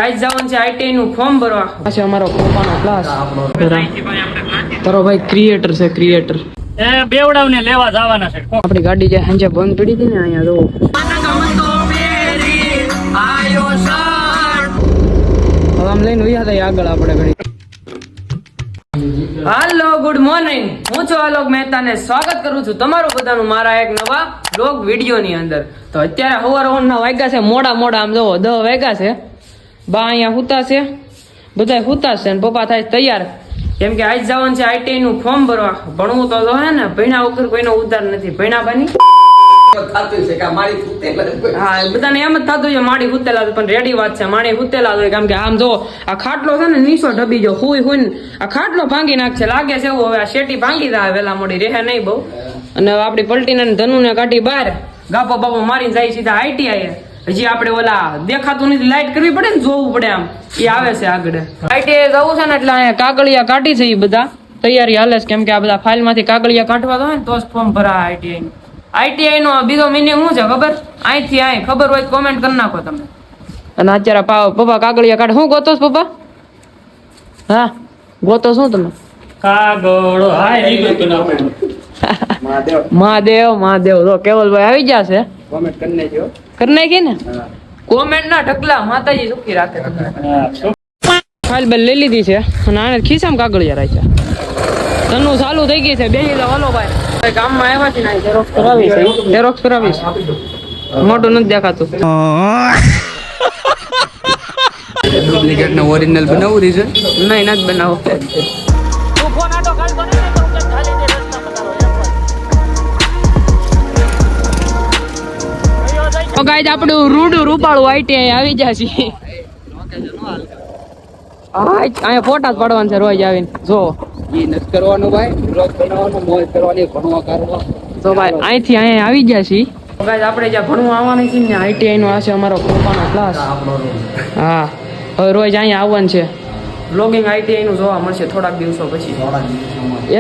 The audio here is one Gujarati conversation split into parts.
આજ જવાનું છે આઈટીઆઈ નું ફોર્મ ભરવા. પાછો અમારો પપ્પાનો ક્લાસ. તારો ભાઈ ક્રિએટર છે, ક્રિએટર. એ બેવડાવને લેવા જવાના છે. આપણી ગાડી જે હંજે બંધ પડી હતી ને અહીંયા જો. હવે આમ લઈને ઉયા હતા આગળ આપણે ઘડી. હાલો, ગુડ મોર્નિંગ. હું છું આલોક મહેતા ને સ્વાગત કરું છું તમારું બધાનું મારા એક નવા બ્લોગ વિડીયો ની અંદર. તો અત્યારે સવારના વાગ્યા છે મોડા આમ જોવો 10 વાગ્યા છે. બા અહીંયા હુતા છે, બધા હુતા છે ને પપ્પા થાય તૈયાર, કેમ કે આજ જવાનું છે આઈટીઆઈ નું ફોર્મ ભરવા. ભણવું તો હે ને, ભણ્યા વગર કોઈનો ઉદ્ધાર નથી. ભણ્યા બાની હા, બધાને એમ જ થતું છે માડી હુતેલા, પણ રેડી વાત છે, માડી હુતેલા હોય. કેમ કે આમ જો આ ખાટલો છે ને નીચો ઢબી જો હુઈ આ ખાટલો ભાંગી નાખશે લાગે છે એવું. હવે આ શેટી ભાંગી જાય વેલા મોડી, રહે નહીં બહુ. અને આપડી પલટીને ધનુ ને કાઢી બહાર, ગાપો બાપો મારીને જાય સીધા આઈટીઆઈ. હજી આપણે ઓલા દેખાતું નથી, લાઈટ કરવી પડે ને, જોવું પડે. આમ એ આવે છે આગળ આઈટીઆઈ જવું છે ને, એટલે અહીંયા કાગળિયા કાઢી છે. એ બધા તૈયારી હાલે છે, કેમ કે આ બધા ફાઇલ માંથી કાગળિયા કાઢવા હોય ને તો જ ફોર્મ ભરા. આઈટીઆઈ નો બીજો મિનિંગ શું છે ખબર? અહીંથી અહીં ખબર હોય કોમેન્ટ કરી નાખો તમે. અને અત્યારે પપ્પા કાગળિયા કાઢે. શું ગોતો છો પપ્પા? હા ગોતો શું તમે? કાગળો મહાદેવ તો કેવલભાઈ આવી ગયા છે. કોમેન્ટ કરી નાખજો. કરી નાખી ને કોમેન્ટ ના ઢગલા. માતાજી સુખી રાખે. ફાઇલ બેલ લઈ લીધી છે અને આને ખિસ્સામાં કાગળિયા રાખ્યા. તનું ચાલુ થઈ ગઈ છે. બેહી જાવ હાલો ભાઈ, કામમાં આવ્યા છે ને ઝેરોક્સ કરાવી છે. ઝેરોક્સ કરાવીશ, મોટું નથી દેખાતું. ડુપ્લિકેટ ને ઓરિજિનલ બનાવવું છે? નહીં નથી બનાવો. તો ગાઈસ આપણું રૂડું રૂપાળું આઈટીઆઈ આવી જાય છે. અહીંયા ફોટા જ પાડવાના છે રોજ આવીને. જો એ નથી કરવાનું ભાઈ, બ્લોગ બનાવવાનો, મોજ કરવાની, ભણવા કરવા. તો ભાઈ અહીંથી અહીંયા આવી ગયા છીએ. ગાઈસ આપણે જ્યાં ભણવા આવવાની છે ને આઈટીઆઈ નો આ છે અમારો પપ્પાનો ક્લાસ. હા, હવે રોજ અહીંયા આવવાનું છે. બ્લોગિંગ આઈટીઆઈ નું જોવા મળશે થોડાક દિવસો પછી.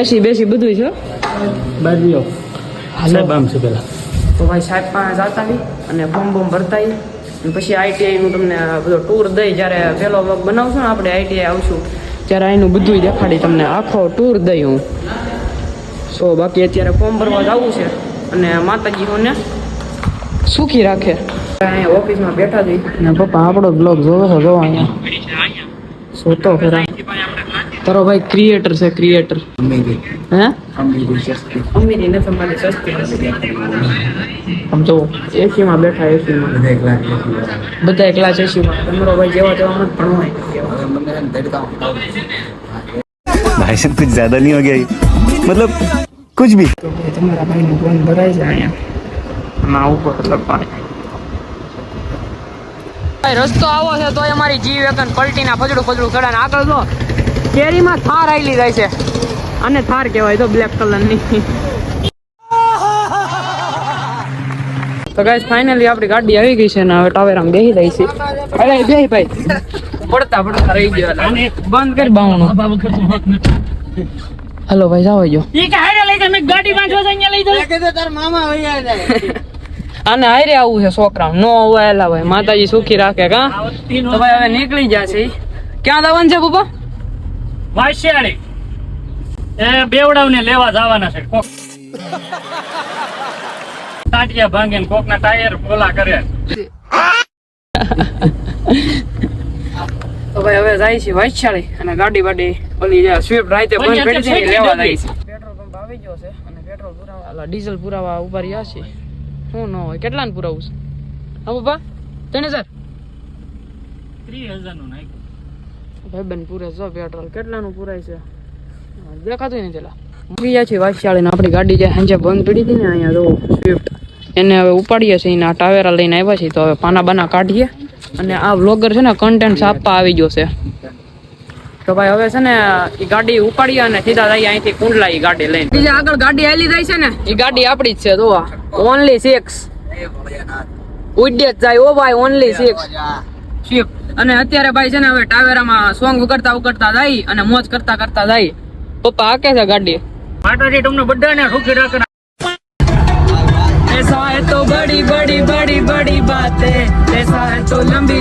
એસી બેસી બધું છે. બાજુઓ સાહેબ આમ છે પેલા. તો ભાઈ સાહેબ પાસે જતા આવી અને ફોર્મ ભરતા આવી પછી આઈટીઆઈ નું તમને બધો ટૂર દઈ. જ્યારે પહેલો બ્લોગ બનાવશું ને આપણે આઈટીઆઈ આવશું ત્યારે અહીંનું બધું દેખાડી તમને, આખો ટૂર દઈ હું. સો બાકી અત્યારે ફોર્મ ભરવા જવું છે અને માતાજીઓને સુખી રાખે. અહીંયા ઓફિસમાં બેઠા હતી અને પપ્પા આપણો બ્લોગ જોવે છે. જો અહીંયા સોતો ખરા. તારો ભાઈ ક્રિએટર છે, ક્રિએટર. હે અમીરી નથી અમારી, સસ્તી. આમ જો એસી માં બેઠા, એસી માં બધા ક્લાસ એસી માં. તમારો ભાઈ જેવા તેવા મત ભણવા. भाई साहब कुछ ज्यादा नहीं हो गया मतलब कुछ भी. તો ભાઈ તમારા ભાઈનું ફોન ભરાય છે અહીંયા અને આવું મતલબ પાણી. ભાઈ રસ્તો આવો છે તો અમારી જીવ એકન પલટીના ફજડું કરે. આગળ જો કેરીમાં થાર આવેલી જાય છે. અને થાર કહેવાય તો બ્લેક કલરની. તો ગાઈસ ફાઇનલી આપણી ગાડી આવી ગઈ છે ને હવે ટાવેરામાં બેસી રહી છે. અરે બેહી ભાઈ, પડતા રહી ગયો. બંધ કરી બાવણું. હલો ભાઈ જાવ જો. ઈ કે હારે લઈ જા, મે ગાડી માં જો અહીંયા લઈ જા. કે તો તાર મામા વૈયા જાય. અને હારે આવું છે છોકરા નો હોવાયેલા ભાઈ. માતાજી સુખી રાખે. કા તો ભાઈ હવે નીકળી જશે. ક્યાં જવાનું છે પપ્પા? વાશિયાળી. એ બેવડાવને લેવા જવાના છે. કોક ટાટિયા ભાંગે ને કોકના ટાયર પોલા કરે. તો ભાઈ હવે જાય છે વાછાળી અને ગાડી બાડી ઓલી સ્વિફ્ટ રાતે બંધ પડી છે લેવા જાય છે. પેટ્રોલ પંપ આવી ગયો છે અને પેટ્રોલ પુરાવા ડીઝલ પુરાવા ઉભા રહ્યા છે. શું ન હોય, કેટલાનું પુરાવું છે? હા પપ્પા 3000 3000 નું નાખ્યું ભાઈ બેન પૂરે જો પેટ્રોલ. કેટલાનું પુરાય છે દેખાતું નથી. પેલા ગયા છે વાછાળી ને આપણી ગાડી જે હંજે બંધ પડી હતી ને અહીંયા જો સ્વિફ્ટ, એને હવે ઉપાડીએ છીએ. એના ટાવેરા લઈને આવ્યા છીએ. તો હવે પાના બાના કાઢીએ અને આ વ્લોગર છે ને કન્ટેન્ટ આપવા આવી ગયો છે. તો ભાઈ હવે છે ને એ ગાડી ઉપાડીએ અને સીધા જઈએ અહીંથી કુંડલા. એ ગાડી લઈને બીજા આગળ ગાડી હાલી જાય છે ને, એ ગાડી આપણી જ છે. તો ઓનલી 6 ઉડે જ જાય. ઓ ભાઈ ઓનલી 6 સ્વિફ્ટ. અને અત્યારે ભાઈ છે ને હવે ટાવેરામાં સોંગ ઉકળતા જાય અને મોજ કરતા જાય. પપ્પા હાકે છે ગાડી. માતાજી તમને બધાને સુખી રાખે. ऐसा है तो बड़ी बड़ी बातें, ऐसा है तो लंबी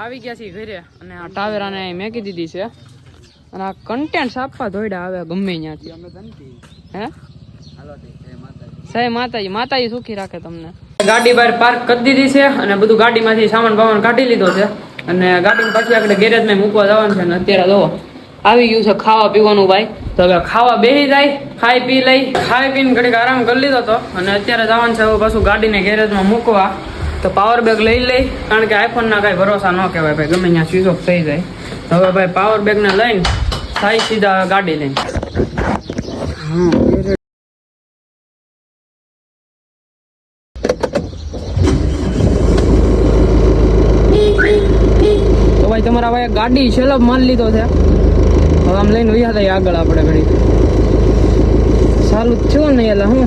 આવી ગયા છીએ ઘરે અને આ ટાવેરાને અહીં મેકી દીધી છે અને આ કન્ટેન્ટ આપવા દોડ્યા આવે ગમે ત્યાંથી હે સાહેબ માતાજી સુખી રાખે તમને. ગાડી બહાર પાર્ક કરી દીધી છે અને બધું ગાડીમાંથી સામાન બામાન કાઢી લીધો છે અને ગાડીને પાછી આપણે ગેરેજમાં મૂકવા જવાનું છે. અને અત્યારે જો આવી ગયું છે ખાવા પીવાનું ભાઈ. તો હવે ખાવા બેસી જાય, ખાઈ પીને ઘડીક આરામ કરી લીધો હતો અને અત્યારે જવાનું છે હવે પાછું ગાડીને ગેરેજમાં મૂકવા. તો પાવર બેગ લઈ કારણ કે આઈફોન ના કઈ ભરોસા ન કહેવાય ભાઈ, ગમે ત્યાં સ્વિચ ઓફ થઈ જાય. તો હવે ભાઈ પાવર બેગ ને લઈને થાય સીધા ગાડી લઈને. તો ભાઈ તમારા ભાઈ ગાડી છેલ્લો માલ લીધો છે. હવે આમ લઈને વયા થાય આગળ આપણે ઘડી ચાલુ જ છું ને એટલે હું.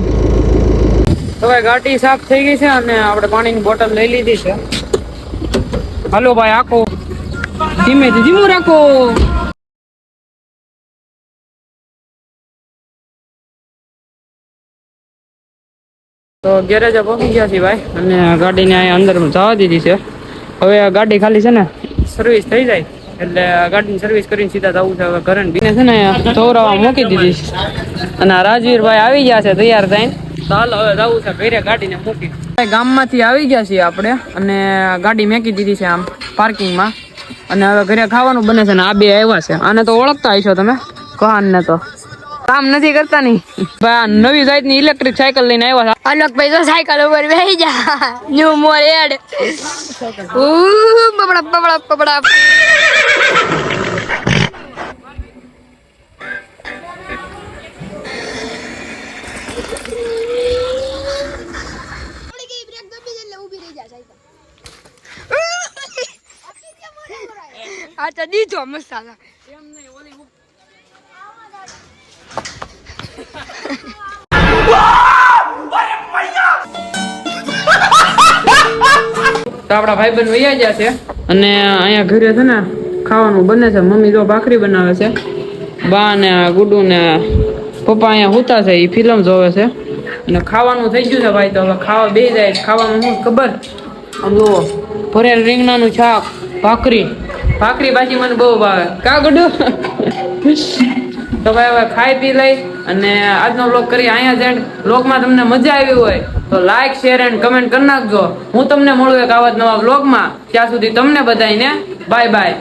તો ભાઈ ગાડી સાફ થઈ ગઈ છે અને આપણે પાણીની બોટલ લઈ લીધી છે. હાલો ભાઈ આખો ધીમું રાખો. તો ગેરેજ પહોંચી ગયા છીએ ભાઈ અને ગાડીને અહીંયા અંદર જવા દીધી છે. હવે આ ગાડી ખાલી છે ને સર્વિસ થઈ જાય એટલે ગાડીની સર્વિસ કરીને સીધા જવું છે હવે ઘરે. બીને છે ને ધોરાવા મૂકી દીધી અને આ રાજવીરભાઈ આવી ગયા છે તૈયાર થઈને. ચાલો હવે જવું છે ઘરે ગાડીને મૂકી. ગામમાંથી આવી ગયા છીએ આપણે અને ગાડી મેકી દીધી છે આમ પાર્કિંગમાં અને હવે ઘરે ખાવાનું બને છે. ને આ બે આવ્યા છે, આને તો ઓળખતા હશો તમે, કહાન ને તો કામ નથી કરતા નહીં ભાઈ. નવી જાતની ઇલેક્ટ્રિક સાયકલ લઈને આવ્યા છે. અલોકભાઈ તો સાયકલ ઉપર બેસી જા ન્યુ મોર એડ બબડા આ તો દીધો મસાલા તો આપડા ભાઈબંધ વૈયા ગયા છે અને અહીંયા ઘરે છે ને ખાવાનું બને છે. મમ્મી તો ભાખરી બનાવે છે, બા ને ગુડુ ને પપ્પા અહીંયા હુતા છે, એ ફિલ્મ જોવે છે અને ખાવાનું થઈ ગયું છે ભાઈ. તો હવે ખાવા બેસી જાય. ખાવાનું શું ખબર, આમ જુઓ ભરેલ રીંગણાનું શાક, ભાખરી ભાજી મને બહુ ભાવે. કા ગુડુ? તો ભાઈ હવે ખાઈ પી લઈ અને આજનો વ્લોગ કરી અહીંયા જ એન્ડ. વ્લોગમાં તમને મજા આવી હોય તો લાઈક, શેર એન્ડ કમેન્ટ કરી નાખજો. હું તમને મળું એક આવા જ નવા વ્લોગમાં. ત્યાં સુધી તમને બધાને બાય બાય.